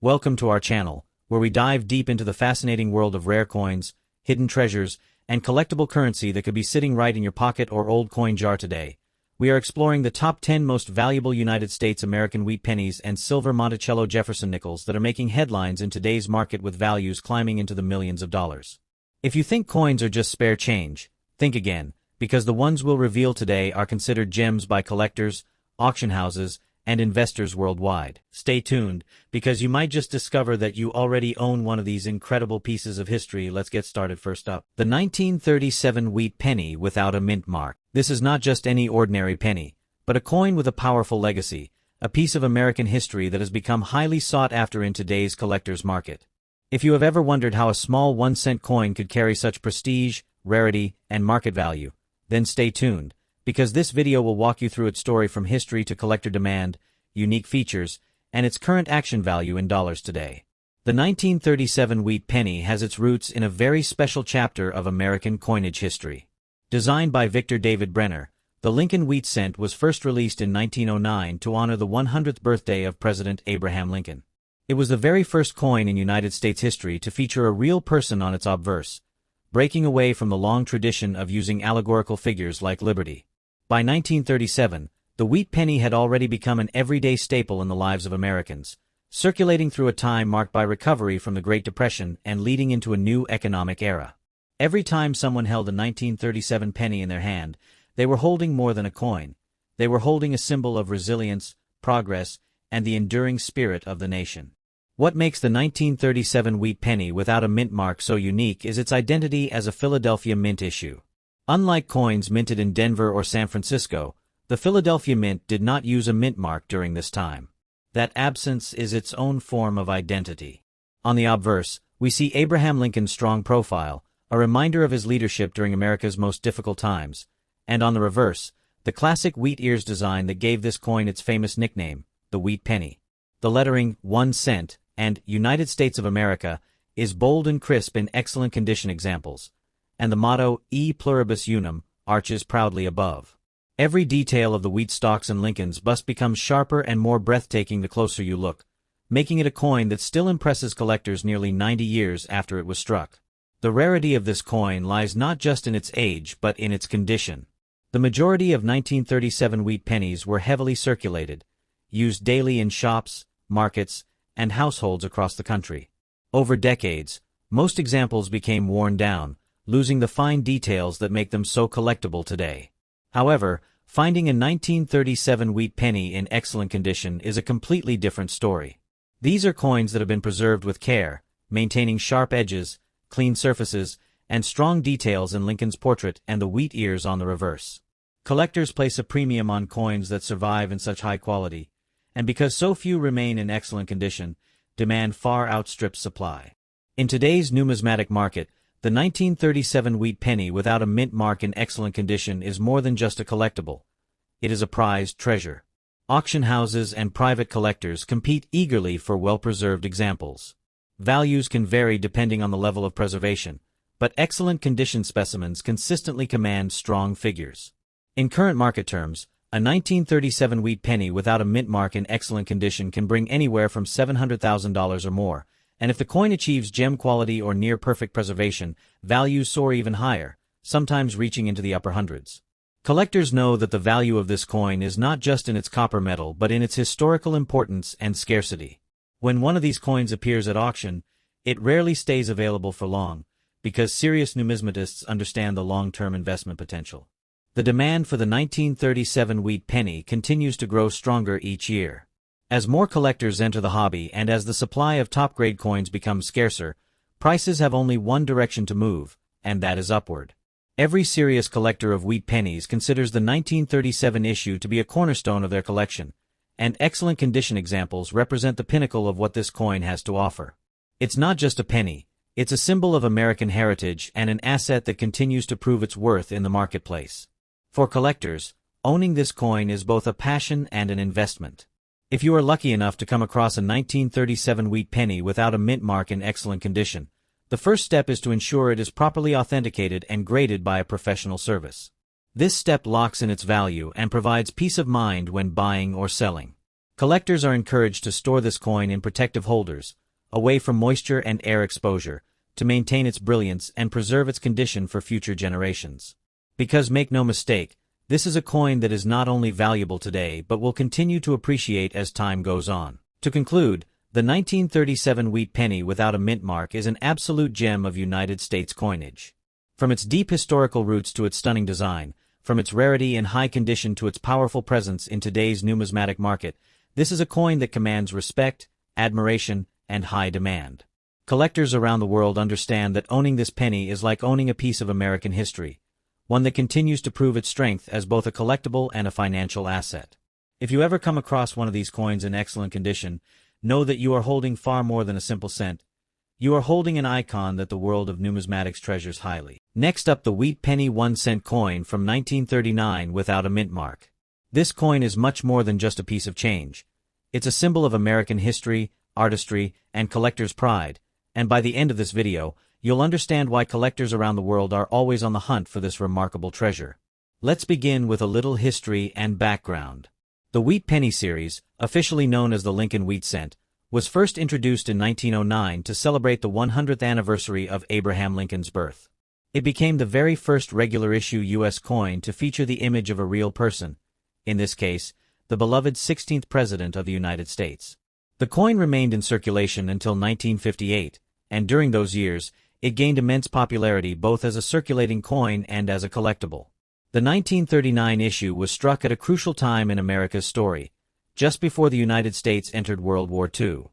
Welcome to our channel, where we dive deep into the fascinating world of rare coins, hidden treasures, and collectible currency that could be sitting right in your pocket or old coin jar today. We are exploring the top 10 most valuable United States American wheat pennies and silver Monticello Jefferson nickels that are making headlines in today's market with values climbing into the millions of dollars. If you think coins are just spare change, think again, because the ones we'll reveal today are considered gems by collectors, auction houses, and investors worldwide. Stay tuned, because you might just discover that you already own one of these incredible pieces of history. Let's get started. First up, the 1937 wheat penny without a mint mark. This is not just any ordinary penny, but a coin with a powerful legacy, a piece of American history that has become highly sought after in today's collector's market. If you have ever wondered how a small 1-cent coin could carry such prestige, rarity, and market value, then stay tuned, because this video will walk you through its story from history to collector demand, unique features, and its current action value in dollars today. The 1937 wheat penny has its roots in a very special chapter of American coinage history. Designed by Victor David Brenner, the Lincoln wheat cent was first released in 1909 to honor the 100th birthday of President Abraham Lincoln. It was the very first coin in United States history to feature a real person on its obverse, breaking away from the long tradition of using allegorical figures like liberty. By 1937, the wheat penny had already become an everyday staple in the lives of Americans, circulating through a time marked by recovery from the Great Depression and leading into a new economic era. Every time someone held a 1937 penny in their hand, they were holding more than a coin. They were holding a symbol of resilience, progress, and the enduring spirit of the nation. What makes the 1937 wheat penny without a mint mark so unique is its identity as a Philadelphia Mint issue. Unlike coins minted in Denver or San Francisco, the Philadelphia Mint did not use a mint mark during this time. That absence is its own form of identity. On the obverse, we see Abraham Lincoln's strong profile, a reminder of his leadership during America's most difficult times, and on the reverse, the classic wheat ears design that gave this coin its famous nickname, the wheat penny. The lettering 1 cent and United States of America is bold and crisp in excellent condition examples, and the motto E pluribus unum arches proudly above. Every detail of the wheat stalks and Lincoln's bust becomes sharper and more breathtaking the closer you look, making it a coin that still impresses collectors nearly 90 years after it was struck. The rarity of this coin lies not just in its age but in its condition. The majority of 1937 wheat pennies were heavily circulated, used daily in shops, markets, and households across the country. Over decades, most examples became worn down, losing the fine details that make them so collectible today. However, finding a 1937 wheat penny in excellent condition is a completely different story. These are coins that have been preserved with care, maintaining sharp edges, clean surfaces, and strong details in Lincoln's portrait and the wheat ears on the reverse. Collectors place a premium on coins that survive in such high quality, and because so few remain in excellent condition, demand far outstrips supply. In today's numismatic market, the 1937 wheat penny without a mint mark in excellent condition is more than just a collectible. It is a prized treasure. Auction houses and private collectors compete eagerly for well-preserved examples. Values can vary depending on the level of preservation, but excellent condition specimens consistently command strong figures. In current market terms, a 1937 wheat penny without a mint mark in excellent condition can bring anywhere from $700,000 or more, and if the coin achieves gem quality or near-perfect preservation, values soar even higher, sometimes reaching into the upper hundreds. Collectors know that the value of this coin is not just in its copper metal but in its historical importance and scarcity. When one of these coins appears at auction, it rarely stays available for long, because serious numismatists understand the long-term investment potential. The demand for the 1937 wheat penny continues to grow stronger each year. As more collectors enter the hobby and as the supply of top-grade coins becomes scarcer, prices have only one direction to move, and that is upward. Every serious collector of wheat pennies considers the 1937 issue to be a cornerstone of their collection, and excellent condition examples represent the pinnacle of what this coin has to offer. It's not just a penny, it's a symbol of American heritage and an asset that continues to prove its worth in the marketplace. For collectors, owning this coin is both a passion and an investment. If you are lucky enough to come across a 1937 wheat penny without a mint mark in excellent condition, the first step is to ensure it is properly authenticated and graded by a professional service. This step locks in its value and provides peace of mind when buying or selling. Collectors are encouraged to store this coin in protective holders, away from moisture and air exposure, to maintain its brilliance and preserve its condition for future generations. Because make no mistake, this is a coin that is not only valuable today but will continue to appreciate as time goes on. To conclude, the 1937 wheat penny without a mint mark is an absolute gem of United States coinage. From its deep historical roots to its stunning design, from its rarity and high condition to its powerful presence in today's numismatic market, this is a coin that commands respect, admiration, and high demand. Collectors around the world understand that owning this penny is like owning a piece of American history, one that continues to prove its strength as both a collectible and a financial asset. If you ever come across one of these coins in excellent condition, know that you are holding far more than a simple cent. You are holding an icon that the world of numismatics treasures highly. Next up, the wheat penny 1-cent coin from 1939 without a mint mark. This coin is much more than just a piece of change. It's a symbol of American history, artistry, and collector's pride, and by the end of this video, you'll understand why collectors around the world are always on the hunt for this remarkable treasure. Let's begin with a little history and background. The Wheat Penny series, officially known as the Lincoln Wheat Cent, was first introduced in 1909 to celebrate the 100th anniversary of Abraham Lincoln's birth. It became the very first regular-issue U.S. coin to feature the image of a real person, in this case, the beloved 16th President of the United States. The coin remained in circulation until 1958, and during those years, it gained immense popularity both as a circulating coin and as a collectible. The 1939 issue was struck at a crucial time in America's story, just before the United States entered World War II.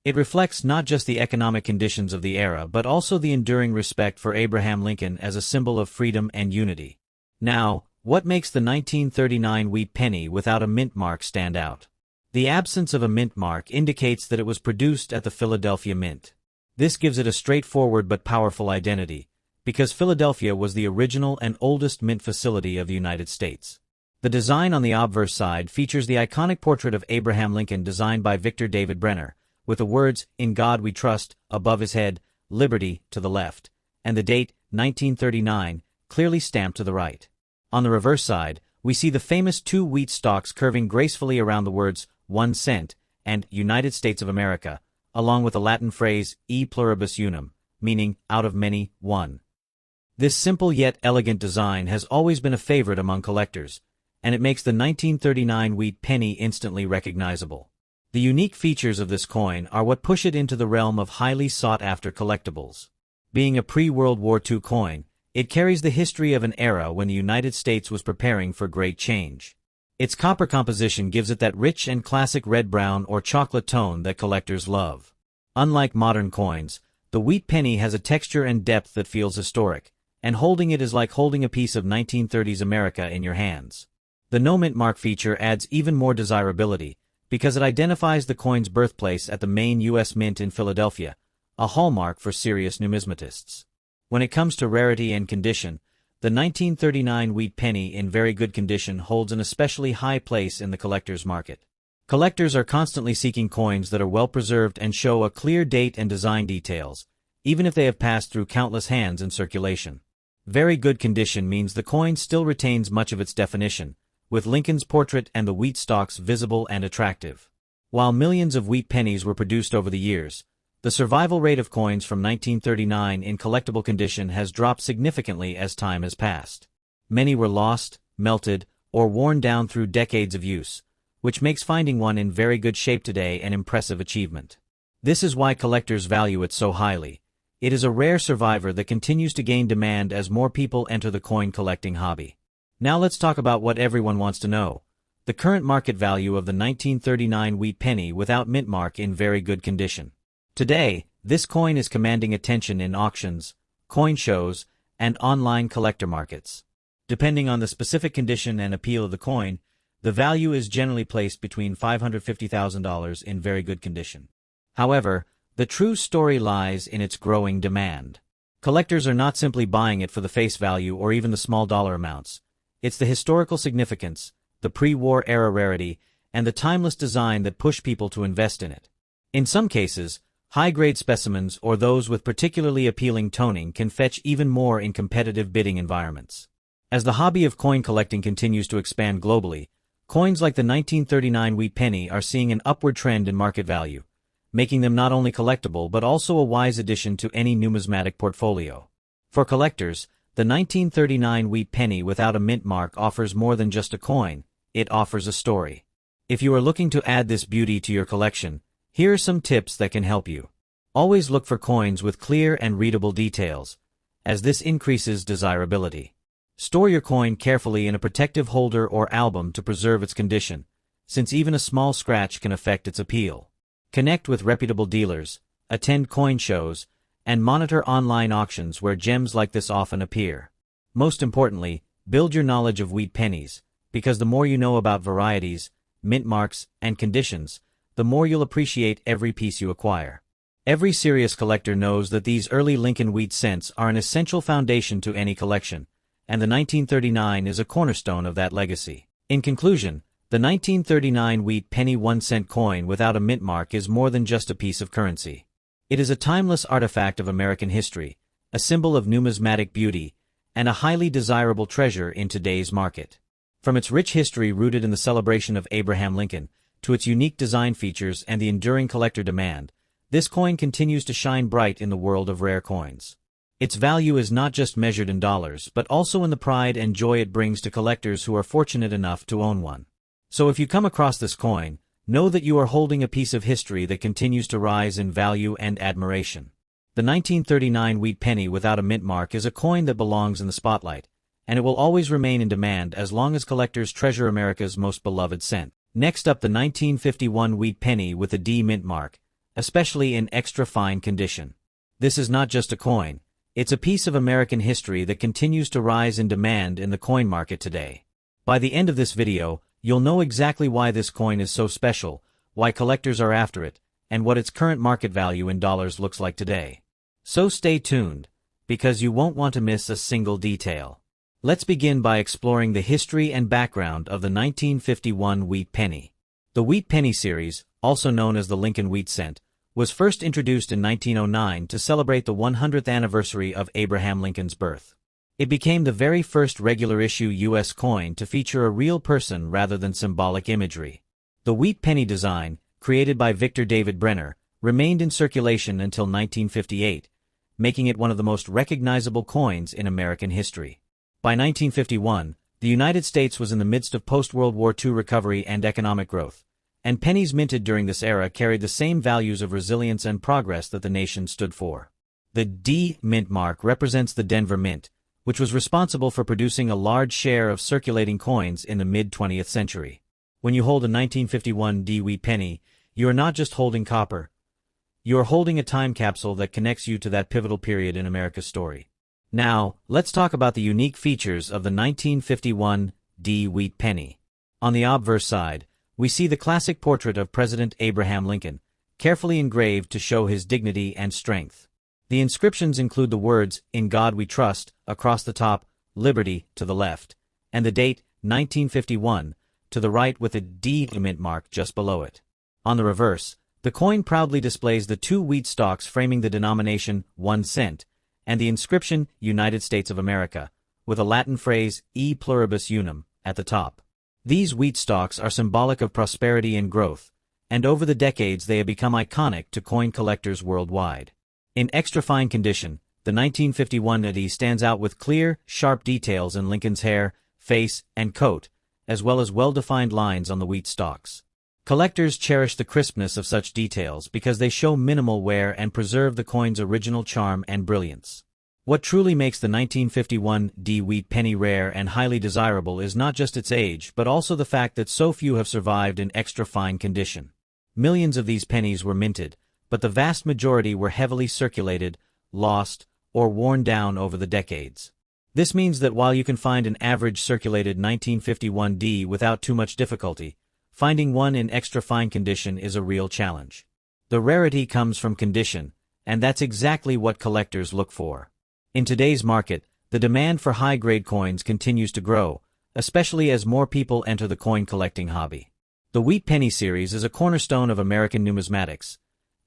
It reflects not just the economic conditions of the era but also the enduring respect for Abraham Lincoln as a symbol of freedom and unity. Now, what makes the 1939 wheat penny without a mint mark stand out? The absence of a mint mark indicates that it was produced at the Philadelphia Mint. This gives it a straightforward but powerful identity, because Philadelphia was the original and oldest mint facility of the United States. The design on the obverse side features the iconic portrait of Abraham Lincoln designed by Victor David Brenner, with the words, "In God We Trust," above his head, "Liberty," to the left, and the date, 1939, clearly stamped to the right. On the reverse side, we see the famous two wheat stalks curving gracefully around the words 1 cent and United States of America, along with the Latin phrase e pluribus unum, meaning out of many, one. This simple yet elegant design has always been a favorite among collectors, and it makes the 1939 wheat penny instantly recognizable. The unique features of this coin are what push it into the realm of highly sought-after collectibles. Being a pre-World War II coin, it carries the history of an era when the United States was preparing for great change. Its copper composition gives it that rich and classic red-brown or chocolate tone that collectors love. Unlike modern coins, the wheat penny has a texture and depth that feels historic, and holding it is like holding a piece of 1930s America in your hands. The no mint mark feature adds even more desirability, because it identifies the coin's birthplace at the main U.S. Mint in Philadelphia, a hallmark for serious numismatists. When it comes to rarity and condition, the 1939 wheat penny in very good condition holds an especially high place in the collector's market. Collectors are constantly seeking coins that are well preserved and show a clear date and design details, even if they have passed through countless hands in circulation. Very good condition means the coin still retains much of its definition, with Lincoln's portrait and the wheat stalks visible and attractive. While millions of wheat pennies were produced over the years, the survival rate of coins from 1939 in collectible condition has dropped significantly as time has passed. Many were lost, melted, or worn down through decades of use, which makes finding one in very good shape today an impressive achievement. This is why collectors value it so highly. It is a rare survivor that continues to gain demand as more people enter the coin collecting hobby. Now let's talk about what everyone wants to know: the current market value of the 1939 wheat penny without mint mark in very good condition. Today, this coin is commanding attention in auctions, coin shows, and online collector markets. Depending on the specific condition and appeal of the coin, the value is generally placed between $550,000 in very good condition. However, the true story lies in its growing demand. Collectors are not simply buying it for the face value or even the small dollar amounts. It's the historical significance, the pre-war era rarity, and the timeless design that push people to invest in it. In some cases, high-grade specimens or those with particularly appealing toning can fetch even more in competitive bidding environments. As the hobby of coin collecting continues to expand globally, Coins like the 1939 Wheat Penny are seeing an upward trend in market value, making them not only collectible but also a wise addition to any numismatic portfolio. For collectors, the 1939 Wheat Penny without a mint mark offers more than just a coin, it offers a story. If you are looking to add this beauty to your collection, here are some tips that can help you. Always look for coins with clear and readable details, as this increases desirability. Store your coin carefully in a protective holder or album to preserve its condition, since even a small scratch can affect its appeal. Connect with reputable dealers, attend coin shows, and monitor online auctions where gems like this often appear. Most importantly, build your knowledge of wheat pennies, because the more you know about varieties, mint marks, and conditions, the more you'll appreciate every piece you acquire. Every serious collector knows that these early Lincoln wheat cents are an essential foundation to any collection, and the 1939 is a cornerstone of that legacy. In conclusion, the 1939 Wheat Penny 1-cent coin without a mint mark is more than just a piece of currency. It is a timeless artifact of American history, a symbol of numismatic beauty, and a highly desirable treasure in today's market. From its rich history rooted in the celebration of Abraham Lincoln, to its unique design features and the enduring collector demand, this coin continues to shine bright in the world of rare coins. Its value is not just measured in dollars, but also in the pride and joy it brings to collectors who are fortunate enough to own one. So if you come across this coin, know that you are holding a piece of history that continues to rise in value and admiration. The 1939 Wheat Penny without a mint mark is a coin that belongs in the spotlight, and it will always remain in demand as long as collectors treasure America's most beloved cent. Next up, the 1951 Wheat Penny with a D mint mark, especially in extra fine condition. This is not just a coin. It's a piece of American history that continues to rise in demand in the coin market today. By the end of this video, you'll know exactly why this coin is so special, why collectors are after it, and what its current market value in dollars looks like today. So stay tuned, because you won't want to miss a single detail. Let's begin by exploring the history and background of the 1951 Wheat Penny. The Wheat Penny series, also known as the Lincoln Wheat Cent, was first introduced in 1909 to celebrate the 100th anniversary of Abraham Lincoln's birth. It became the very first regular-issue U.S. coin to feature a real person rather than symbolic imagery. The Wheat Penny design, created by Victor David Brenner, remained in circulation until 1958, making it one of the most recognizable coins in American history. By 1951, the United States was in the midst of post-World War II recovery and economic growth, and pennies minted during this era carried the same values of resilience and progress that the nation stood for. The D mint mark represents the Denver Mint, which was responsible for producing a large share of circulating coins in the mid-20th century. When you hold a 1951 D Wheat Penny, you are not just holding copper. You are holding a time capsule that connects you to that pivotal period in America's story. Now, let's talk about the unique features of the 1951 D Wheat Penny. On the obverse side, we see the classic portrait of President Abraham Lincoln, carefully engraved to show his dignity and strength. The inscriptions include the words, "In God We Trust," across the top, "Liberty," to the left, and the date, 1951, to the right with a D mint mark just below it. On the reverse, the coin proudly displays the two wheat stalks framing the denomination 1 cent, and the inscription, United States of America, with a Latin phrase, E pluribus unum, at the top. These wheat stalks are symbolic of prosperity and growth, and over the decades they have become iconic to coin collectors worldwide. In extra fine condition, the 1951 Eddie stands out with clear, sharp details in Lincoln's hair, face, and coat, as well as well-defined lines on the wheat stalks. Collectors cherish the crispness of such details because they show minimal wear and preserve the coin's original charm and brilliance. What truly makes the 1951 D Wheat Penny rare and highly desirable is not just its age but also the fact that so few have survived in extra fine condition. Millions of these pennies were minted, but the vast majority were heavily circulated, lost, or worn down over the decades. This means that while you can find an average circulated 1951 D without too much difficulty, finding one in extra fine condition is a real challenge. The rarity comes from condition, and that's exactly what collectors look for. In today's market, the demand for high-grade coins continues to grow, especially as more people enter the coin collecting hobby. The Wheat Penny series is a cornerstone of American numismatics,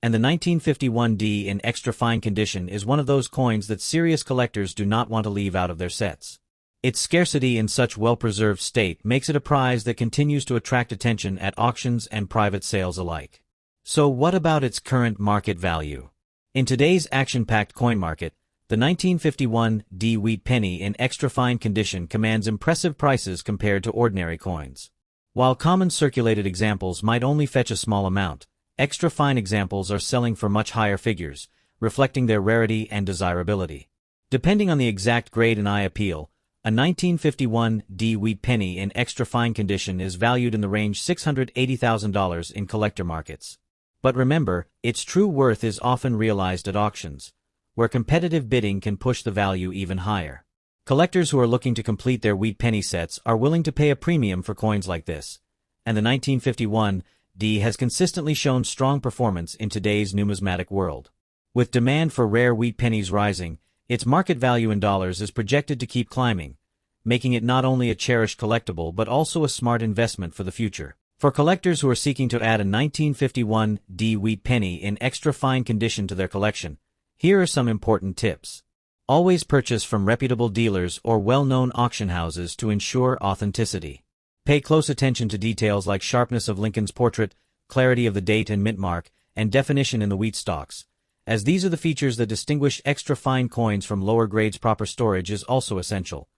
and the 1951 D in extra fine condition is one of those coins that serious collectors do not want to leave out of their sets. Its scarcity in such well-preserved state makes it a prize that continues to attract attention at auctions and private sales alike. So what about its current market value? In today's action-packed coin market, the 1951 D Wheat Penny in extra fine condition commands impressive prices compared to ordinary coins. While common circulated examples might only fetch a small amount, extra fine examples are selling for much higher figures, reflecting their rarity and desirability. Depending on the exact grade and eye appeal, a 1951 D Wheat Penny in extra fine condition is valued in the range $680,000 in collector markets. But remember, its true worth is often realized at auctions, where competitive bidding can push the value even higher. Collectors who are looking to complete their Wheat Penny sets are willing to pay a premium for coins like this, and the 1951 D has consistently shown strong performance in today's numismatic world. With demand for rare wheat pennies rising, its market value in dollars is projected to keep climbing, making it not only a cherished collectible but also a smart investment for the future. For collectors who are seeking to add a 1951 D Wheat Penny in extra fine condition to their collection, here are some important tips. Always purchase from reputable dealers or well-known auction houses to ensure authenticity. Pay close attention to details like sharpness of Lincoln's portrait, clarity of the date and mint mark, and definition in the wheat stalks, as these are the features that distinguish extra fine coins from lower grades. Proper storage is also essential.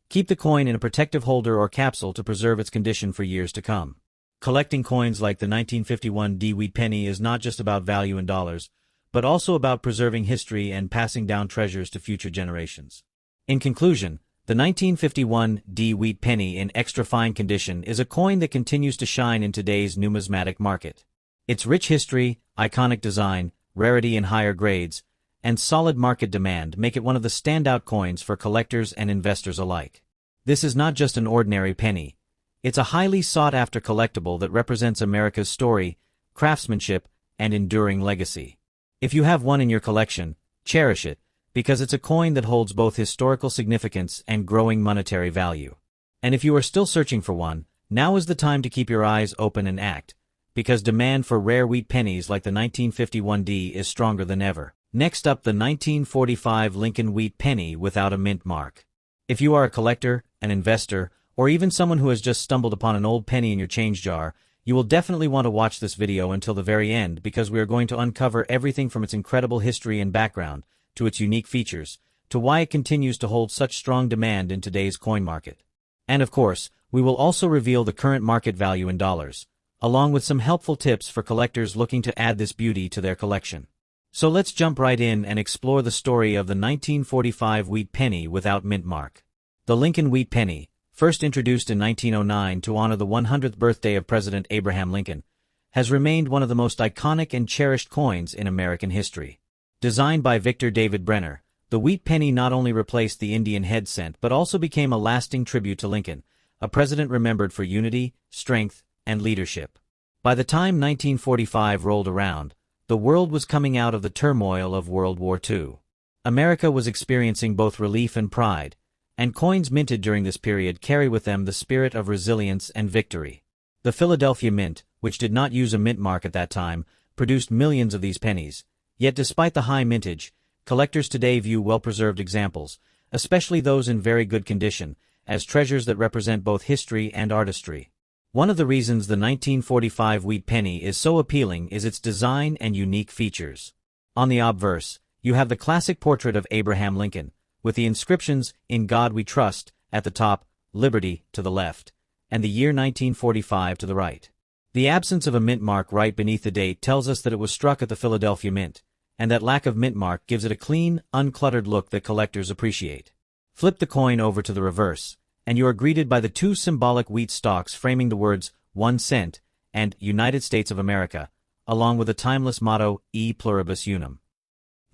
Keep the coin in a protective holder or capsule to preserve its condition for years to come. Collecting coins like the 1951 D Wheat Penny is not just about value in dollars, but also about preserving history and passing down treasures to future generations. In conclusion, the 1951 D Wheat Penny in extra fine condition is a coin that continues to shine in today's numismatic market. Its rich history, iconic design, rarity in higher grades, and solid market demand make it one of the standout coins for collectors and investors alike. This is not just an ordinary penny. It's a highly sought-after collectible that represents America's story, craftsmanship, and enduring legacy. If you have one in your collection, cherish it, because it's a coin that holds both historical significance and growing monetary value. And if you are still searching for one, now is the time to keep your eyes open and act, because demand for rare wheat pennies like the 1951 D is stronger than ever. Next up, the 1945 Lincoln Wheat Penny without a mint mark. If you are a collector, an investor, or even someone who has just stumbled upon an old penny in your change jar, you will definitely want to watch this video until the very end, because we are going to uncover everything from its incredible history and background, to its unique features, to why it continues to hold such strong demand in today's coin market. And of course, we will also reveal the current market value in dollars, along with some helpful tips for collectors looking to add this beauty to their collection. So let's jump right in and explore the story of the 1945 Wheat Penny without mint mark. The Lincoln Wheat Penny, first introduced in 1909 to honor the 100th birthday of President Abraham Lincoln, has remained one of the most iconic and cherished coins in American history. Designed by Victor David Brenner, the Wheat Penny not only replaced the Indian head cent but also became a lasting tribute to Lincoln, a president remembered for unity, strength, and leadership. By the time 1945 rolled around, the world was coming out of the turmoil of World War II. America was experiencing both relief and pride, and coins minted during this period carry with them the spirit of resilience and victory. The Philadelphia Mint, which did not use a mint mark at that time, produced millions of these pennies. Yet despite the high mintage, collectors today view well-preserved examples, especially those in very good condition, as treasures that represent both history and artistry. One of the reasons the 1945 Wheat Penny is so appealing is its design and unique features. On the obverse, you have the classic portrait of Abraham Lincoln, with the inscriptions, "In God We Trust," at the top, "Liberty," to the left, and the year 1945 to the right. The absence of a mint mark right beneath the date tells us that it was struck at the Philadelphia Mint, and that lack of mint mark gives it a clean, uncluttered look that collectors appreciate. Flip the coin over to the reverse, and you are greeted by the two symbolic wheat stalks framing the words 1 cent and United States of America, along with the timeless motto E Pluribus Unum.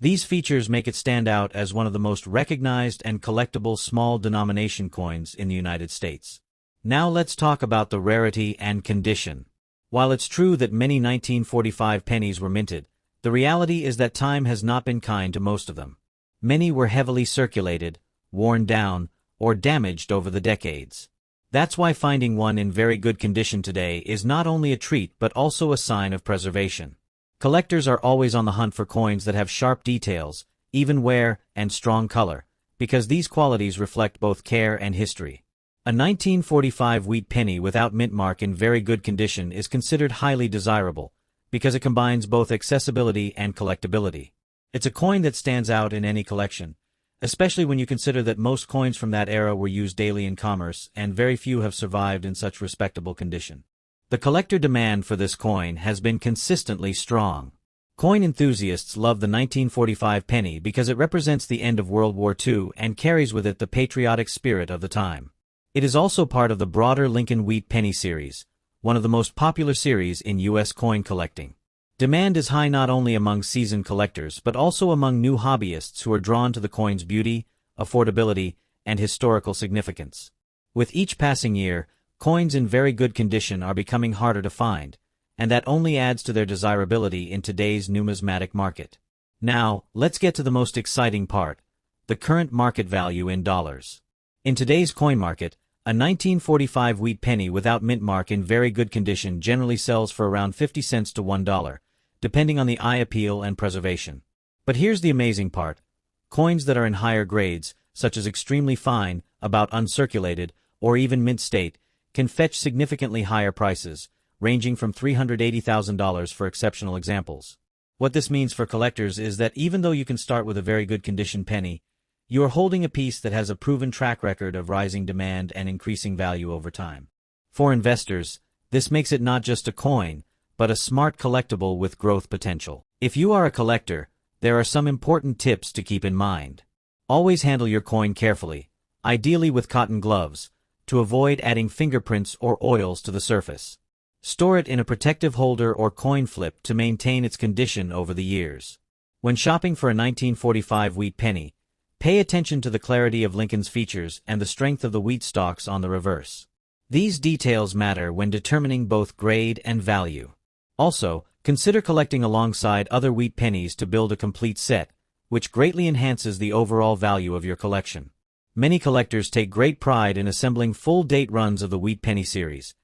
These features make it stand out as one of the most recognized and collectible small denomination coins in the United States. Now let's talk about the rarity and condition. While it's true that many 1945 pennies were minted, the reality is that time has not been kind to most of them. Many were heavily circulated, worn down, or damaged over the decades. That's why finding one in very good condition today is not only a treat but also a sign of preservation. Collectors are always on the hunt for coins that have sharp details, even wear, and strong color, because these qualities reflect both care and history. A 1945 wheat penny without mint mark in very good condition is considered highly desirable, because it combines both accessibility and collectability. It's a coin that stands out in any collection, especially when you consider that most coins from that era were used daily in commerce and very few have survived in such respectable condition. The collector demand for this coin has been consistently strong. Coin enthusiasts love the 1945 penny because it represents the end of World War II and carries with it the patriotic spirit of the time. It is also part of the broader Lincoln Wheat Penny series, one of the most popular series in U.S. coin collecting. Demand is high not only among seasoned collectors but also among new hobbyists who are drawn to the coin's beauty, affordability, and historical significance. With each passing year, coins in very good condition are becoming harder to find, and that only adds to their desirability in today's numismatic market. Now, let's get to the most exciting part, the current market value in dollars. In today's coin market, a 1945 wheat penny without mint mark in very good condition generally sells for around 50 cents to $1, depending on the eye appeal and preservation. But here's the amazing part. Coins that are in higher grades, such as extremely fine, about uncirculated, or even mint state, can fetch significantly higher prices, ranging from $380,000 for exceptional examples. What this means for collectors is that even though you can start with a very good condition penny, you are holding a piece that has a proven track record of rising demand and increasing value over time. For investors, this makes it not just a coin, but a smart collectible with growth potential. If you are a collector, there are some important tips to keep in mind. Always handle your coin carefully, ideally with cotton gloves, to avoid adding fingerprints or oils to the surface. Store it in a protective holder or coin flip to maintain its condition over the years. When shopping for a 1945 wheat penny, pay attention to the clarity of Lincoln's features and the strength of the wheat stalks on the reverse. These details matter when determining both grade and value. Also, consider collecting alongside other wheat pennies to build a complete set, which greatly enhances the overall value of your collection. Many collectors take great pride in assembling full-date runs of the wheat penny series,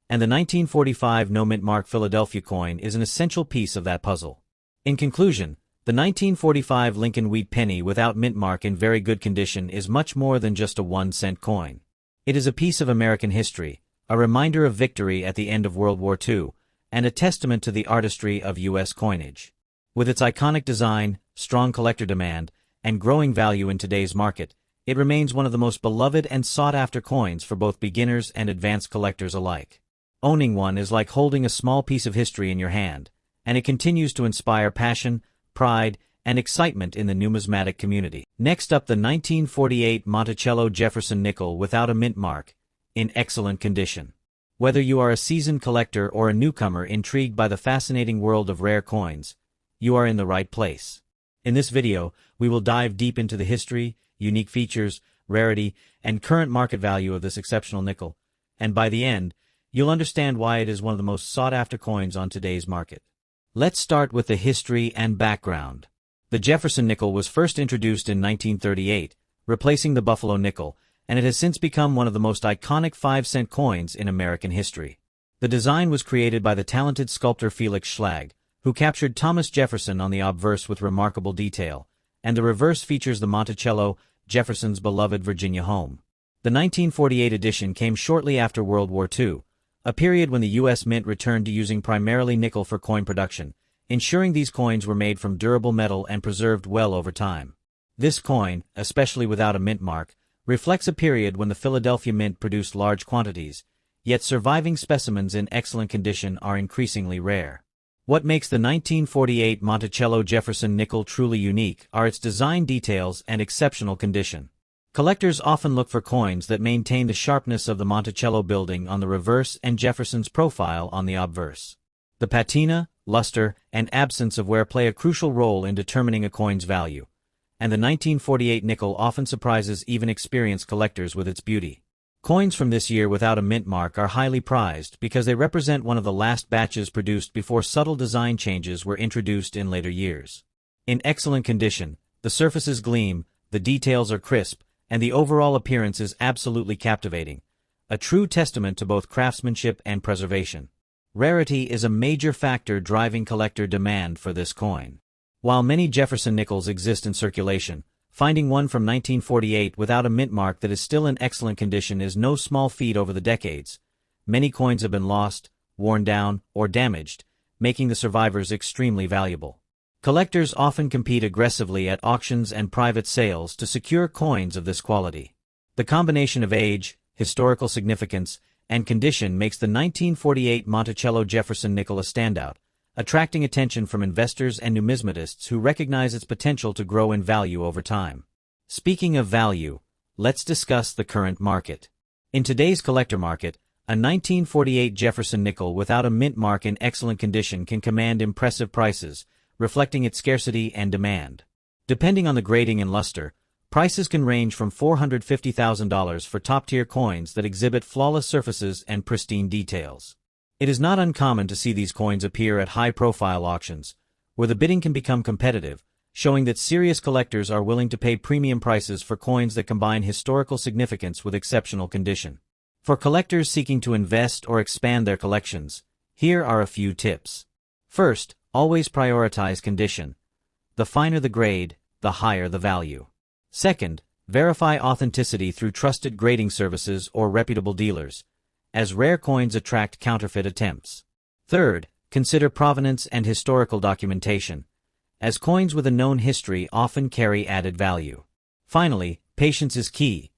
and the 1945 no-mint mark Philadelphia coin is an essential piece of that puzzle. In conclusion, the 1945 Lincoln wheat penny without mint mark in very good condition is much more than just a 1-cent coin. It is a piece of American history, a reminder of victory at the end of World War II, and a testament to the artistry of U.S. coinage. With its iconic design, strong collector demand, and growing value in today's market, it remains one of the most beloved and sought-after coins for both beginners and advanced collectors alike. Owning one is like holding a small piece of history in your hand, and it continues to inspire passion, pride, and excitement in the numismatic community. Next up, the 1948 Monticello Jefferson Nickel without a mint mark, in excellent condition. Whether you are a seasoned collector or a newcomer intrigued by the fascinating world of rare coins, you are in the right place. In this video, we will dive deep into the history, unique features, rarity, and current market value of this exceptional nickel, and by the end, you'll understand why it is one of the most sought-after coins on today's market. Let's start with the history and background. The Jefferson nickel was first introduced in 1938, replacing the Buffalo nickel, and it has since become one of the most iconic 5-cent coins in American history. The design was created by the talented sculptor Felix Schlag, who captured Thomas Jefferson on the obverse with remarkable detail, and the reverse features the Monticello, Jefferson's beloved Virginia home. The 1948 edition came shortly after World War II, a period when the U.S. Mint returned to using primarily nickel for coin production, ensuring these coins were made from durable metal and preserved well over time. This coin, especially without a mint mark, reflects a period when the Philadelphia Mint produced large quantities, yet surviving specimens in excellent condition are increasingly rare. What makes the 1948 Monticello Jefferson nickel truly unique are its design details and exceptional condition. Collectors often look for coins that maintain the sharpness of the Monticello building on the reverse and Jefferson's profile on the obverse. The patina, luster, and absence of wear play a crucial role in determining a coin's value, and the 1948 nickel often surprises even experienced collectors with its beauty. Coins from this year without a mint mark are highly prized because they represent one of the last batches produced before subtle design changes were introduced in later years. In excellent condition, the surfaces gleam, the details are crisp, and the overall appearance is absolutely captivating, a true testament to both craftsmanship and preservation. Rarity is a major factor driving collector demand for this coin. While many Jefferson nickels exist in circulation, Finding one from 1948 without a mint mark that is still in excellent condition is no small feat over the decades. Many coins have been lost, worn down, or damaged, making the survivors extremely valuable. Collectors often compete aggressively at auctions and private sales to secure coins of this quality. The combination of age, historical significance, and condition makes the 1948 Monticello Jefferson nickel a standout, attracting attention from investors and numismatists who recognize its potential to grow in value over time. Speaking of value, let's discuss the current market. In today's collector market, a 1948 Jefferson nickel without a mint mark in excellent condition can command impressive prices, reflecting its scarcity and demand. Depending on the grading and luster, prices can range from $450,000 for top-tier coins that exhibit flawless surfaces and pristine details. It is not uncommon to see these coins appear at high-profile auctions, where the bidding can become competitive, showing that serious collectors are willing to pay premium prices for coins that combine historical significance with exceptional condition. For collectors seeking to invest or expand their collections, here are a few tips. First, always prioritize condition. The finer the grade, the higher the value. Second, verify authenticity through trusted grading services or reputable dealers, as rare coins attract counterfeit attempts. Third, consider provenance and historical documentation, as coins with a known history often carry added value. Finally, patience is key.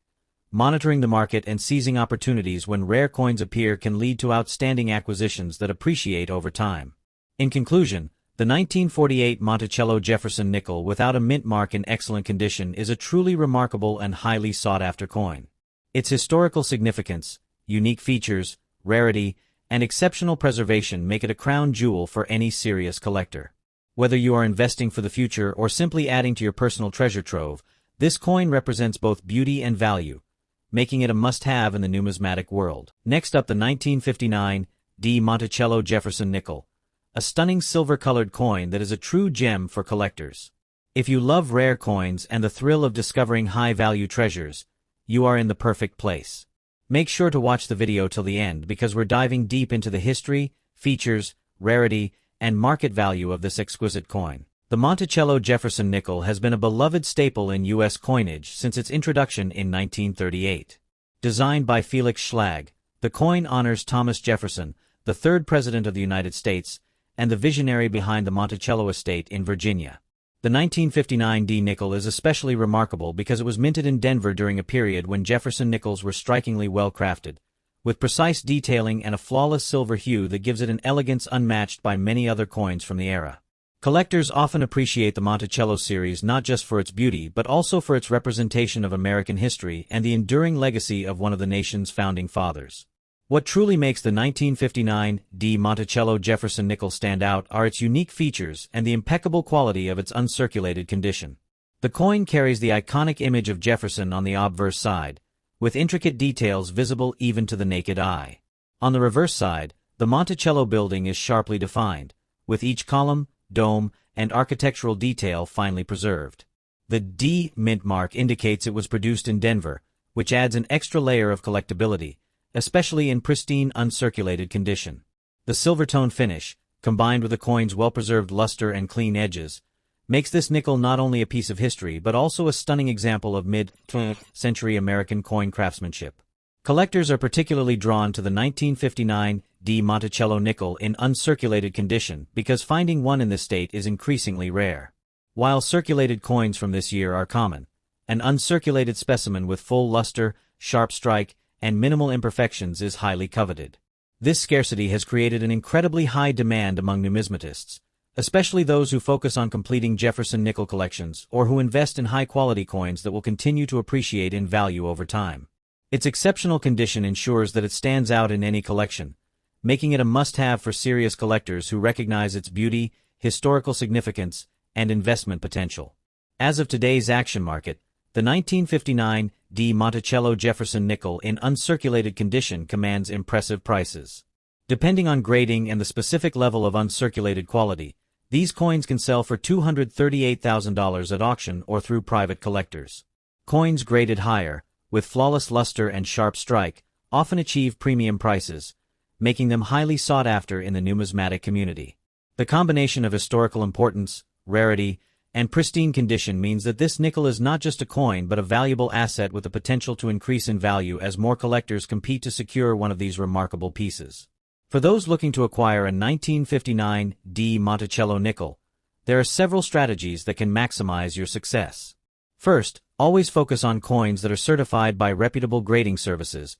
Monitoring the market and seizing opportunities when rare coins appear can lead to outstanding acquisitions that appreciate over time. In conclusion, the 1948 Monticello Jefferson nickel without a mint mark in excellent condition is a truly remarkable and highly sought-after coin. Its historical significance, unique features, rarity, and exceptional preservation make it a crown jewel for any serious collector. Whether you are investing for the future or simply adding to your personal treasure trove, this coin represents both beauty and value, making it a must-have in the numismatic world. Next up, the 1959 D. Monticello Jefferson nickel, a stunning silver-colored coin that is a true gem for collectors. If you love rare coins and the thrill of discovering high-value treasures, you are in the perfect place. Make sure to watch the video till the end because we're diving deep into the history, features, rarity, and market value of this exquisite coin. The Monticello Jefferson nickel has been a beloved staple in U.S. coinage since its introduction in 1938. Designed by Felix Schlag, the coin honors Thomas Jefferson, the third President of the United States, and the visionary behind the Monticello estate in Virginia. The 1959 D nickel is especially remarkable because it was minted in Denver during a period when Jefferson nickels were strikingly well crafted, with precise detailing and a flawless silver hue that gives it an elegance unmatched by many other coins from the era. Collectors often appreciate the Monticello series not just for its beauty but also for its representation of American history and the enduring legacy of one of the nation's founding fathers. What truly makes the 1959 D. Monticello Jefferson nickel stand out are its unique features and the impeccable quality of its uncirculated condition. The coin carries the iconic image of Jefferson on the obverse side, with intricate details visible even to the naked eye. On the reverse side, the Monticello building is sharply defined, with each column, dome, and architectural detail finely preserved. The D mint mark indicates it was produced in Denver, which adds an extra layer of collectability, especially in pristine uncirculated condition. The silver-tone finish, combined with the coin's well-preserved luster and clean edges, makes this nickel not only a piece of history but also a stunning example of mid-century American coin craftsmanship. Collectors are particularly drawn to the 1959 D. Monticello nickel in uncirculated condition because finding one in this state is increasingly rare. While circulated coins from this year are common, an uncirculated specimen with full luster, sharp strike, and minimal imperfections is highly coveted. This scarcity has created an incredibly high demand among numismatists, especially those who focus on completing Jefferson nickel collections or who invest in high-quality coins that will continue to appreciate in value over time. Its exceptional condition ensures that it stands out in any collection, making it a must-have for serious collectors who recognize its beauty, historical significance, and investment potential. As of today's action market, the 1959 D. Monticello Jefferson nickel in uncirculated condition commands impressive prices. Depending on grading and the specific level of uncirculated quality, these coins can sell for $238,000 at auction or through private collectors. Coins graded higher, with flawless luster and sharp strike, often achieve premium prices, making them highly sought after in the numismatic community. The combination of historical importance, rarity, and pristine condition means that this nickel is not just a coin but a valuable asset with the potential to increase in value as more collectors compete to secure one of these remarkable pieces. For those looking to acquire a 1959 D Monticello nickel, there are several strategies that can maximize your success. First, always focus on coins that are certified by reputable grading services,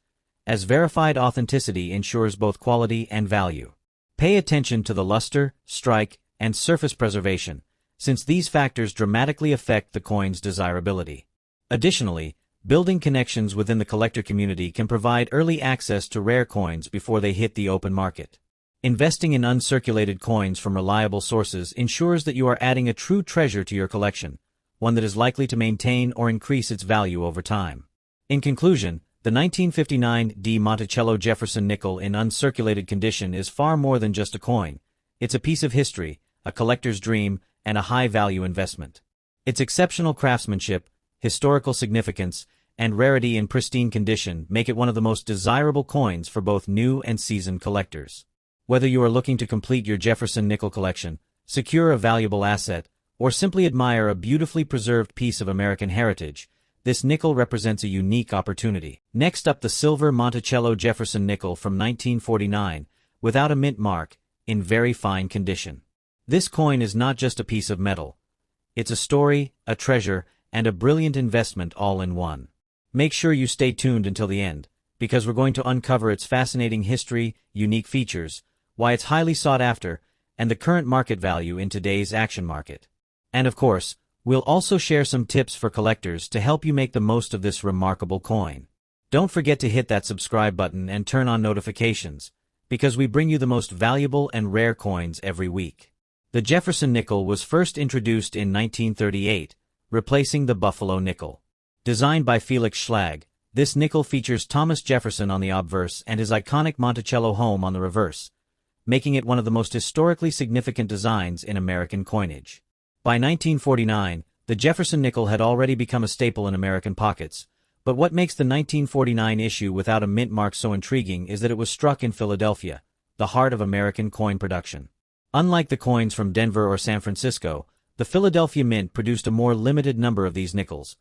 as verified authenticity ensures both quality and value. Pay attention to the luster, strike, and surface preservation, since these factors dramatically affect the coin's desirability. Additionally, building connections within the collector community can provide early access to rare coins before they hit the open market. Investing in uncirculated coins from reliable sources ensures that you are adding a true treasure to your collection, one that is likely to maintain or increase its value over time. In conclusion, the 1959 D Monticello Jefferson nickel in uncirculated condition is far more than just a coin. It's a piece of history, a collector's dream, and a high-value investment. Its exceptional craftsmanship, historical significance, and rarity in pristine condition make it one of the most desirable coins for both new and seasoned collectors. Whether you are looking to complete your Jefferson nickel collection, secure a valuable asset, or simply admire a beautifully preserved piece of American heritage, this nickel represents a unique opportunity. Next up, the silver Monticello Jefferson nickel from 1949, without a mint mark, in very fine condition. This coin is not just a piece of metal. It's a story, a treasure, and a brilliant investment all in one. Make sure you stay tuned until the end, because we're going to uncover its fascinating history, unique features, why it's highly sought after, and the current market value in today's action market. And of course, we'll also share some tips for collectors to help you make the most of this remarkable coin. Don't forget to hit that subscribe button and turn on notifications, because we bring you the most valuable and rare coins every week. The Jefferson nickel was first introduced in 1938, replacing the Buffalo nickel. Designed by Felix Schlag, this nickel features Thomas Jefferson on the obverse and his iconic Monticello home on the reverse, making it one of the most historically significant designs in American coinage. By 1949, the Jefferson nickel had already become a staple in American pockets, but what makes the 1949 issue without a mint mark so intriguing is that it was struck in Philadelphia, the heart of American coin production. Unlike the coins from Denver or San Francisco, the Philadelphia Mint produced a more limited number of these nickels,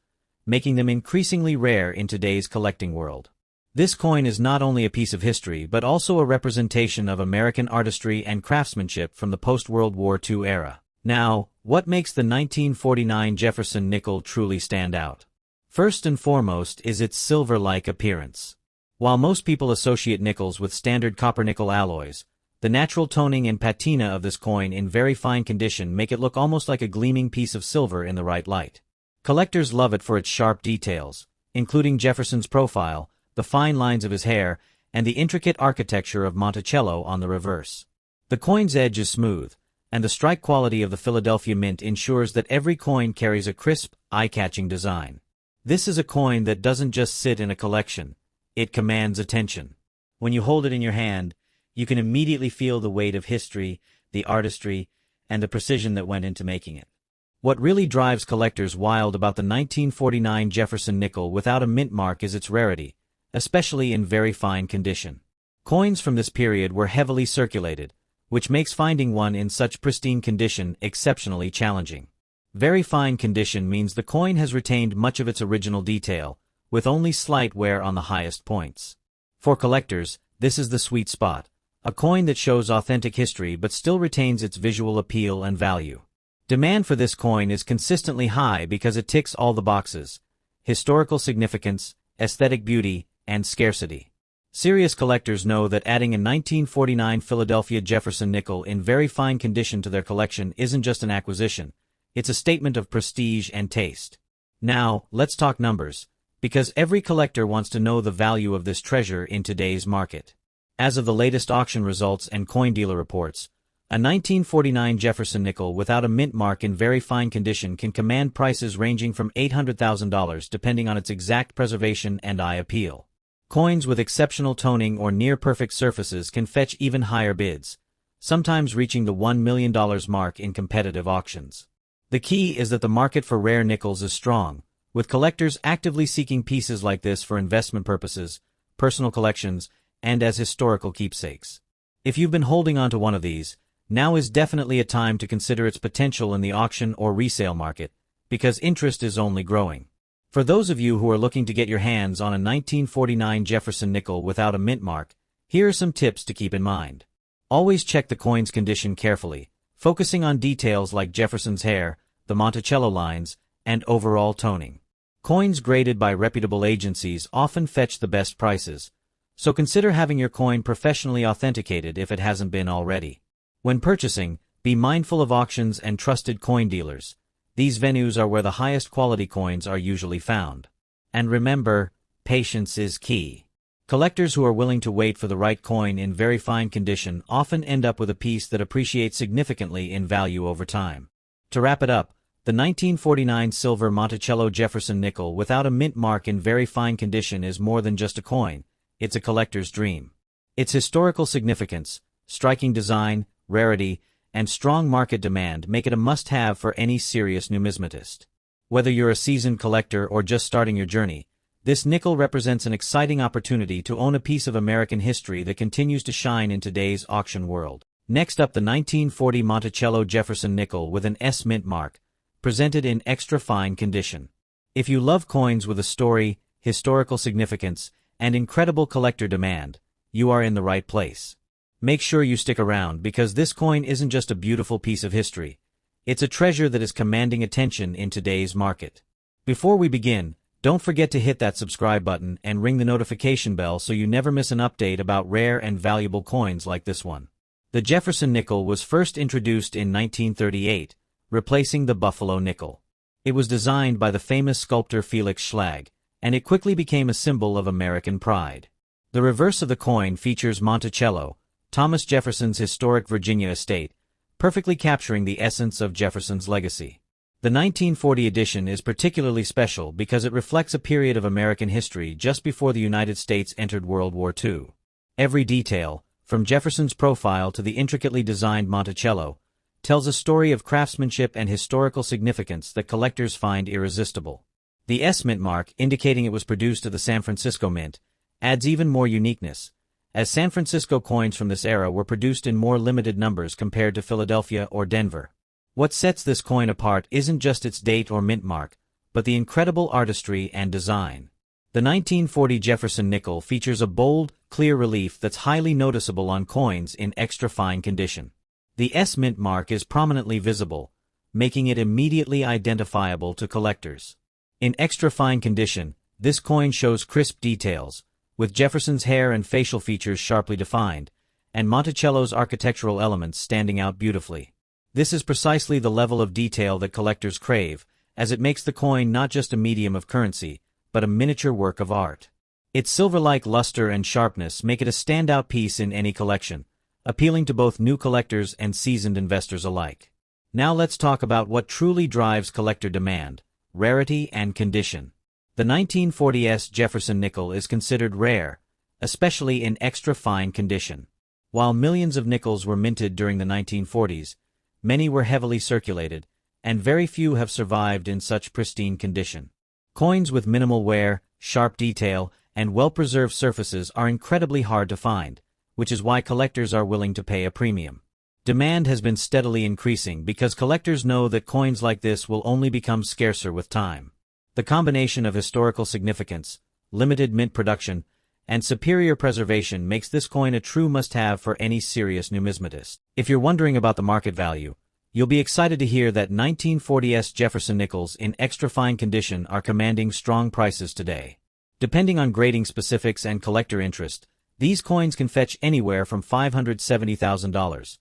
making them increasingly rare in today's collecting world. This coin is not only a piece of history but also a representation of American artistry and craftsmanship from the post-World War II era. Now, what makes the 1949 Jefferson nickel truly stand out? First and foremost is its silver-like appearance. While most people associate nickels with standard copper-nickel alloys, the natural toning and patina of this coin in very fine condition make it look almost like a gleaming piece of silver in the right light. Collectors love it for its sharp details, including Jefferson's profile, the fine lines of his hair, and the intricate architecture of Monticello on the reverse. The coin's edge is smooth, and the strike quality of the Philadelphia Mint ensures that every coin carries a crisp, eye-catching design. This is a coin that doesn't just sit in a collection, it commands attention. When you hold it in your hand, you can immediately feel the weight of history, the artistry, and the precision that went into making it. What really drives collectors wild about the 1949 Jefferson nickel without a mint mark is its rarity, especially in very fine condition. Coins from this period were heavily circulated, which makes finding one in such pristine condition exceptionally challenging. Very fine condition means the coin has retained much of its original detail, with only slight wear on the highest points. For collectors, this is the sweet spot, a coin that shows authentic history but still retains its visual appeal and value. Demand for this coin is consistently high because it ticks all the boxes: historical significance, aesthetic beauty, and scarcity. Serious collectors know that adding a 1949 Philadelphia Jefferson nickel in very fine condition to their collection isn't just an acquisition, it's a statement of prestige and taste. Now, let's talk numbers, because every collector wants to know the value of this treasure in today's market. As of the latest auction results and coin dealer reports, a 1949 Jefferson nickel without a mint mark in very fine condition can command prices ranging from $800,000 depending on its exact preservation and eye appeal. Coins with exceptional toning or near-perfect surfaces can fetch even higher bids, sometimes reaching the $1 million mark in competitive auctions. The key is that the market for rare nickels is strong, with collectors actively seeking pieces like this for investment purposes, personal collections, and as historical keepsakes. If you've been holding on to one of these, Now is definitely a time to consider its potential in the auction or resale market, because interest is only growing. For those of you who are looking to get your hands on a 1949 Jefferson nickel without a mint mark, here are some tips to keep in mind. Always check the coin's condition carefully, focusing on details like Jefferson's hair, the Monticello lines, and overall toning. Coins graded by reputable agencies often fetch the best prices, so consider having your coin professionally authenticated if it hasn't been already. When purchasing, be mindful of auctions and trusted coin dealers. These venues are where the highest quality coins are usually found. And remember, patience is key. Collectors who are willing to wait for the right coin in very fine condition often end up with a piece that appreciates significantly in value over time. To wrap it up, the 1949 silver Monticello Jefferson nickel without a mint mark in very fine condition is more than just a coin, it's a collector's dream. Its historical significance, striking design, rarity, and strong market demand make it a must-have for any serious numismatist. Whether you're a seasoned collector or just starting your journey, this nickel represents an exciting opportunity to own a piece of American history that continues to shine in today's auction world. Next up, the 1940 Monticello Jefferson nickel with an S mint mark, presented in extra fine condition. If you love coins with a story, historical significance, and incredible collector demand, you are in the right place. Make sure you stick around because this coin isn't just a beautiful piece of history. It's a treasure that is commanding attention in today's market. Before we begin, don't forget to hit that subscribe button and ring the notification bell so you never miss an update about rare and valuable coins like this one. The Jefferson nickel was first introduced in 1938, replacing the Buffalo nickel. It was designed by the famous sculptor Felix Schlag, and it quickly became a symbol of American pride. The reverse of the coin features Monticello, Thomas Jefferson's historic Virginia estate, perfectly capturing the essence of Jefferson's legacy. The 1940 edition is particularly special because it reflects a period of American history just before the United States entered World War II. Every detail, from Jefferson's profile to the intricately designed Monticello, tells a story of craftsmanship and historical significance that collectors find irresistible. The S mint mark, indicating it was produced at the San Francisco Mint, adds even more uniqueness, as San Francisco coins from this era were produced in more limited numbers compared to Philadelphia or Denver. What sets this coin apart isn't just its date or mint mark, but the incredible artistry and design. The 1940 Jefferson nickel features a bold, clear relief that's highly noticeable on coins in extra fine condition. The S mint mark is prominently visible, making it immediately identifiable to collectors. In extra fine condition, this coin shows crisp details, with Jefferson's hair and facial features sharply defined, and Monticello's architectural elements standing out beautifully. This is precisely the level of detail that collectors crave, as it makes the coin not just a medium of currency, but a miniature work of art. Its silver-like luster and sharpness make it a standout piece in any collection, appealing to both new collectors and seasoned investors alike. Now let's talk about what truly drives collector demand: rarity and condition. The 1940s Jefferson nickel is considered rare, especially in extra fine condition. While millions of nickels were minted during the 1940s, many were heavily circulated, and very few have survived in such pristine condition. Coins with minimal wear, sharp detail, and well-preserved surfaces are incredibly hard to find, which is why collectors are willing to pay a premium. Demand has been steadily increasing because collectors know that coins like this will only become scarcer with time. The combination of historical significance, limited mint production, and superior preservation makes this coin a true must-have for any serious numismatist. If you're wondering about the market value, you'll be excited to hear that 1940s Jefferson nickels in extra fine condition are commanding strong prices today. Depending on grading specifics and collector interest, these coins can fetch anywhere from $570,000,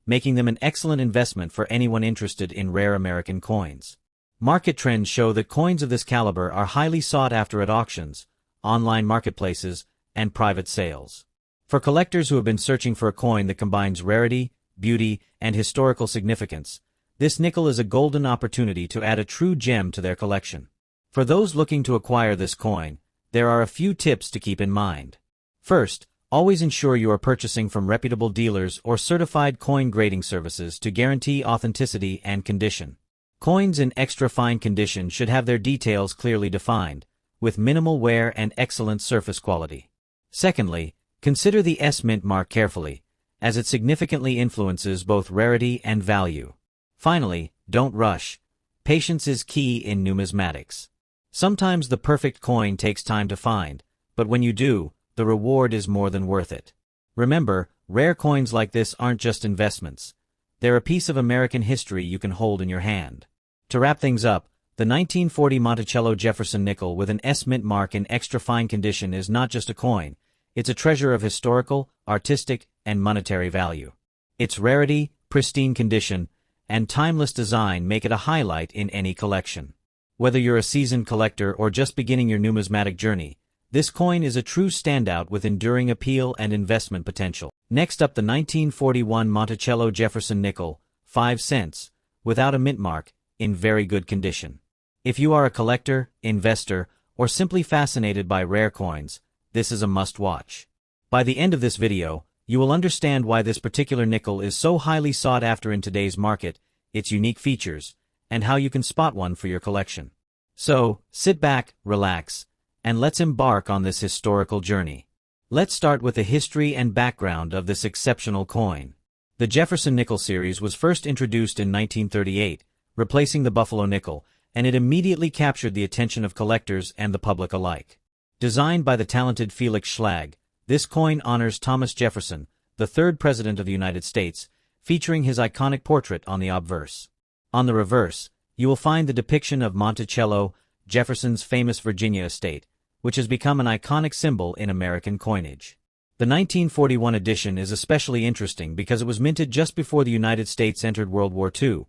making them an excellent investment for anyone interested in rare American coins. Market trends show that coins of this caliber are highly sought after at auctions, online marketplaces, and private sales. For collectors who have been searching for a coin that combines rarity, beauty, and historical significance, this nickel is a golden opportunity to add a true gem to their collection. For those looking to acquire this coin, there are a few tips to keep in mind. First, always ensure you are purchasing from reputable dealers or certified coin grading services to guarantee authenticity and condition. Coins in extra fine condition should have their details clearly defined, with minimal wear and excellent surface quality. Secondly, consider the S mint mark carefully, as it significantly influences both rarity and value. Finally, don't rush. Patience is key in numismatics. Sometimes the perfect coin takes time to find, but when you do, the reward is more than worth it. Remember, rare coins like this aren't just investments. They're a piece of American history you can hold in your hand. To wrap things up, the 1940 Monticello Jefferson nickel with an S mint mark in extra fine condition is not just a coin, it's a treasure of historical, artistic, and monetary value. Its rarity, pristine condition, and timeless design make it a highlight in any collection. Whether you're a seasoned collector or just beginning your numismatic journey, this coin is a true standout with enduring appeal and investment potential. Next up, the 1941 Monticello Jefferson nickel, 5 cents, without a mint mark, in very good condition. If you are a collector, investor, or simply fascinated by rare coins, this is a must-watch. By the end of this video, you will understand why this particular nickel is so highly sought after in today's market, its unique features, and how you can spot one for your collection. So, sit back, relax, and let's embark on this historical journey. Let's start with the history and background of this exceptional coin. The Jefferson nickel series was first introduced in 1938, replacing the Buffalo nickel, and it immediately captured the attention of collectors and the public alike. Designed by the talented Felix Schlag, this coin honors Thomas Jefferson, the third President of the United States, featuring his iconic portrait on the obverse. On the reverse, you will find the depiction of Monticello, Jefferson's famous Virginia estate, which has become an iconic symbol in American coinage. The 1941 edition is especially interesting because it was minted just before the United States entered World War II,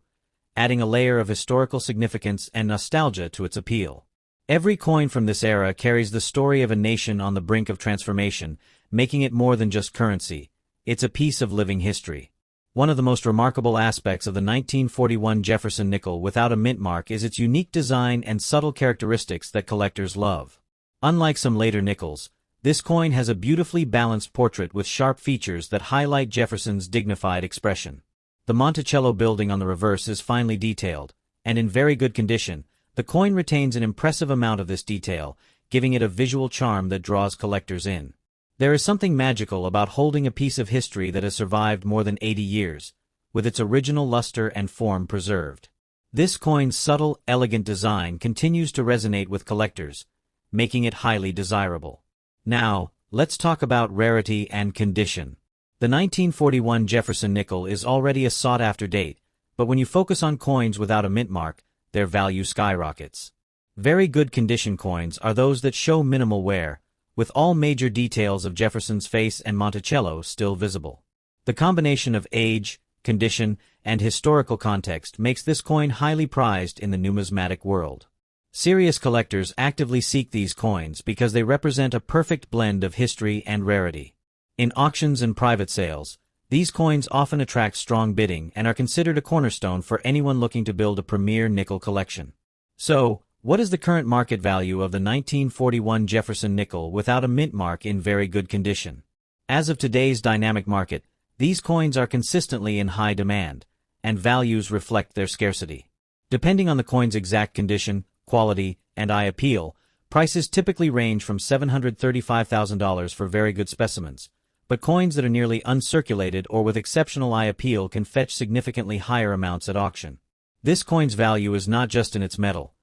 adding a layer of historical significance and nostalgia to its appeal. Every coin from this era carries the story of a nation on the brink of transformation, making it more than just currency. It's a piece of living history. One of the most remarkable aspects of the 1941 Jefferson nickel without a mint mark is its unique design and subtle characteristics that collectors love. Unlike some later nickels, this coin has a beautifully balanced portrait with sharp features that highlight Jefferson's dignified expression. The Monticello building on the reverse is finely detailed, and in very good condition. The coin retains an impressive amount of this detail, giving it a visual charm that draws collectors in. There is something magical about holding a piece of history that has survived more than 80 years, with its original luster and form preserved. This coin's subtle, elegant design continues to resonate with collectors, making it highly desirable. Now, let's talk about rarity and condition. The 1941 Jefferson nickel is already a sought-after date, but when you focus on coins without a mint mark, their value skyrockets. Very good condition coins are those that show minimal wear, with all major details of Jefferson's face and Monticello still visible. The combination of age, condition, and historical context makes this coin highly prized in the numismatic world. Serious collectors actively seek these coins because they represent a perfect blend of history and rarity. In auctions and private sales, these coins often attract strong bidding and are considered a cornerstone for anyone looking to build a premier nickel collection. So, what is the current market value of the 1941 Jefferson nickel without a mint mark in very good condition? As of today's dynamic market, these coins are consistently in high demand, and values reflect their scarcity. Depending on the coin's exact condition, quality, and eye appeal, prices typically range from $735,000 for very good specimens, but coins that are nearly uncirculated or with exceptional eye appeal can fetch significantly higher amounts at auction. This coin's value is not just in its metal.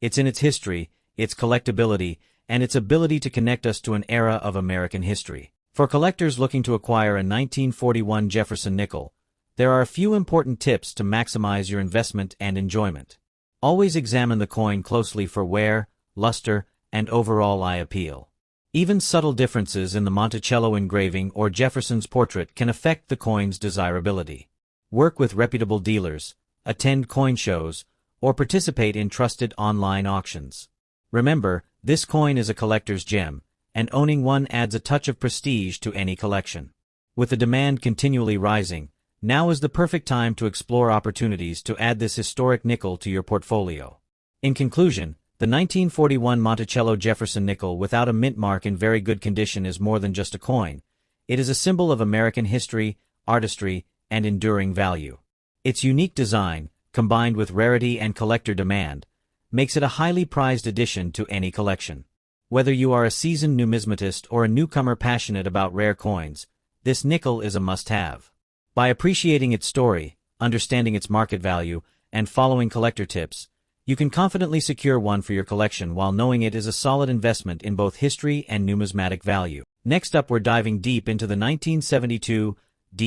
It's in its history, its collectability, and its ability to connect us to an era of American history. For collectors looking to acquire a 1941 Jefferson nickel, there are a few important tips to maximize your investment and enjoyment. Always examine the coin closely for wear, luster, and overall eye appeal. Even subtle differences in the Monticello engraving or Jefferson's portrait can affect the coin's desirability. Work with reputable dealers, attend coin shows, or participate in trusted online auctions. Remember, this coin is a collector's gem, and owning one adds a touch of prestige to any collection. With the demand continually rising, now is the perfect time to explore opportunities to add this historic nickel to your portfolio. In conclusion, the 1941 Monticello Jefferson nickel without a mint mark in very good condition is more than just a coin. It is a symbol of American history, artistry, and enduring value. Its unique design, combined with rarity and collector demand, makes it a highly prized addition to any collection. Whether you are a seasoned numismatist or a newcomer passionate about rare coins, this nickel is a must-have. By appreciating its story, understanding its market value, and following collector tips, you can confidently secure one for your collection while knowing it is a solid investment in both history and numismatic value. Next up, we're diving deep into the 1972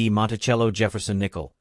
Monticello Jefferson Nickel,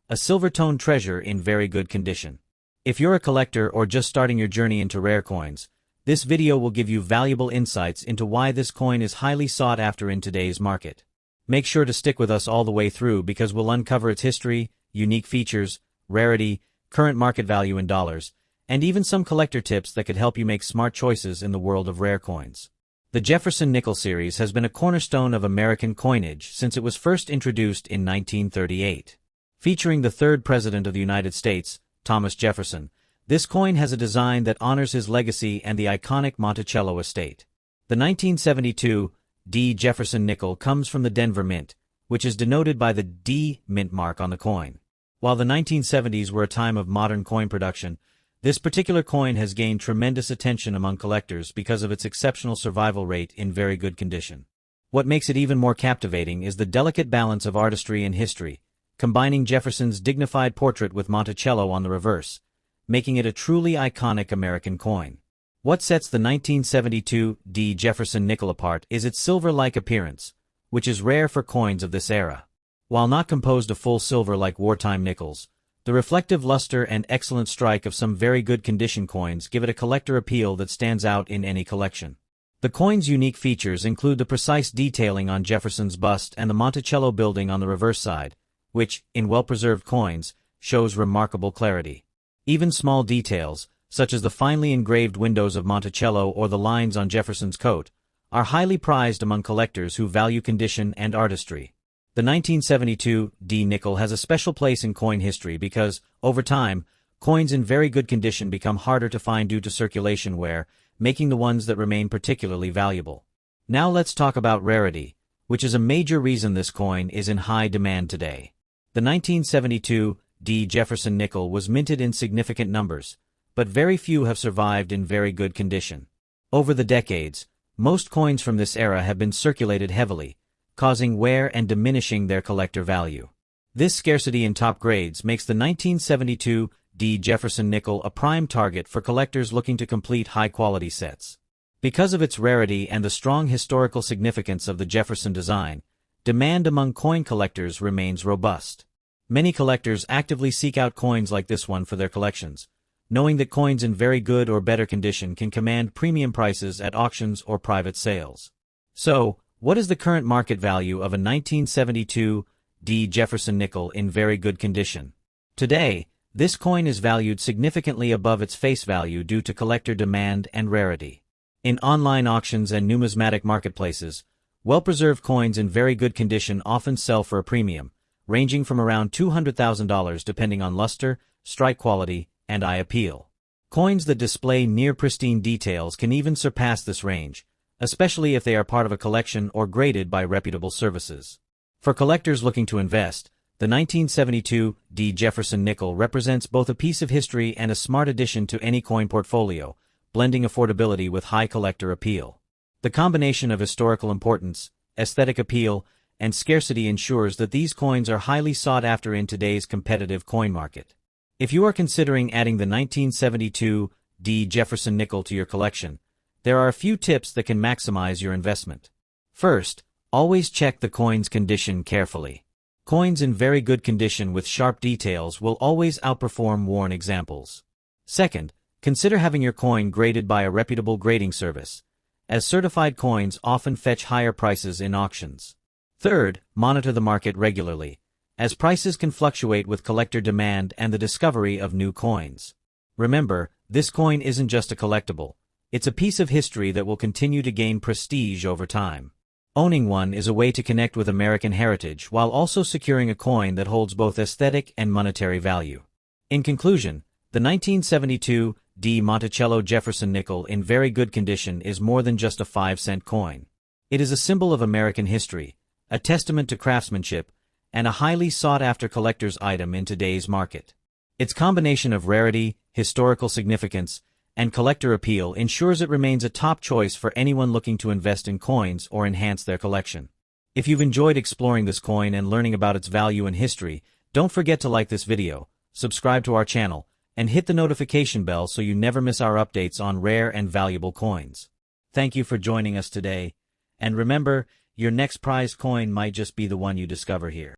a silver-toned treasure in very good condition. If you're a collector or just starting your journey into rare coins, this video will give you valuable insights into why this coin is highly sought after in today's market. Make sure to stick with us all the way through because we'll uncover its history, unique features, rarity, current market value in dollars, and even some collector tips that could help you make smart choices in the world of rare coins. The Jefferson Nickel series has been a cornerstone of American coinage since it was first introduced in 1938. Featuring the third President of the United States, Thomas Jefferson, this coin has a design that honors his legacy and the iconic Monticello estate. The 1972 Jefferson Nickel comes from the Denver Mint, which is denoted by the D mint mark on the coin. While the 1970s were a time of modern coin production, this particular coin has gained tremendous attention among collectors because of its exceptional survival rate in very good condition. What makes it even more captivating is the delicate balance of artistry and history, combining Jefferson's dignified portrait with Monticello on the reverse, making it a truly iconic American coin. What sets the 1972 Jefferson Nickel apart is its silver-like appearance, which is rare for coins of this era. While not composed of full silver like wartime nickels, the reflective luster and excellent strike of some very good condition coins give it a collector appeal that stands out in any collection. The coin's unique features include the precise detailing on Jefferson's bust and the Monticello building on the reverse side, which, in well-preserved coins, shows remarkable clarity. Even small details, such as the finely engraved windows of Monticello or the lines on Jefferson's coat, are highly prized among collectors who value condition and artistry. The 1972 nickel has a special place in coin history because, over time, coins in very good condition become harder to find due to circulation wear, making the ones that remain particularly valuable. Now let's talk about rarity, which is a major reason this coin is in high demand today. The 1972 Jefferson Nickel was minted in significant numbers, but very few have survived in very good condition. Over the decades, most coins from this era have been circulated heavily, causing wear and diminishing their collector value. This scarcity in top grades makes the 1972 Jefferson Nickel a prime target for collectors looking to complete high-quality sets. Because of its rarity and the strong historical significance of the Jefferson design, demand among coin collectors remains robust. Many collectors actively seek out coins like this one for their collections, knowing that coins in very good or better condition can command premium prices at auctions or private sales. So, what is the current market value of a 1972 Jefferson Nickel in very good condition? Today, this coin is valued significantly above its face value due to collector demand and rarity. In online auctions and numismatic marketplaces, well-preserved coins in very good condition often sell for a premium, ranging from around $200,000 depending on luster, strike quality, and eye appeal. Coins that display near-pristine details can even surpass this range, especially if they are part of a collection or graded by reputable services. For collectors looking to invest, the 1972 Jefferson Nickel represents both a piece of history and a smart addition to any coin portfolio, blending affordability with high collector appeal. The combination of historical importance, aesthetic appeal, and scarcity ensures that these coins are highly sought after in today's competitive coin market. If you are considering adding the 1972 Jefferson Nickel to your collection, there are a few tips that can maximize your investment. First, always check the coin's condition carefully. Coins in very good condition with sharp details will always outperform worn examples. Second, consider having your coin graded by a reputable grading service, as certified coins often fetch higher prices in auctions. Third, monitor the market regularly, as prices can fluctuate with collector demand and the discovery of new coins. Remember, this coin isn't just a collectible. It's a piece of history that will continue to gain prestige over time. Owning one is a way to connect with American heritage while also securing a coin that holds both aesthetic and monetary value. In conclusion, the 1972 Monticello Jefferson Nickel in very good condition is more than just a 5-cent coin. It is a symbol of American history, a testament to craftsmanship, and a highly sought-after collector's item in today's market. Its combination of rarity, historical significance, and collector appeal ensures it remains a top choice for anyone looking to invest in coins or enhance their collection. If you've enjoyed exploring this coin and learning about its value and history, don't forget to like this video, subscribe to our channel, and hit the notification bell so you never miss our updates on rare and valuable coins. Thank you for joining us today, and remember, your next prize coin might just be the one you discover here.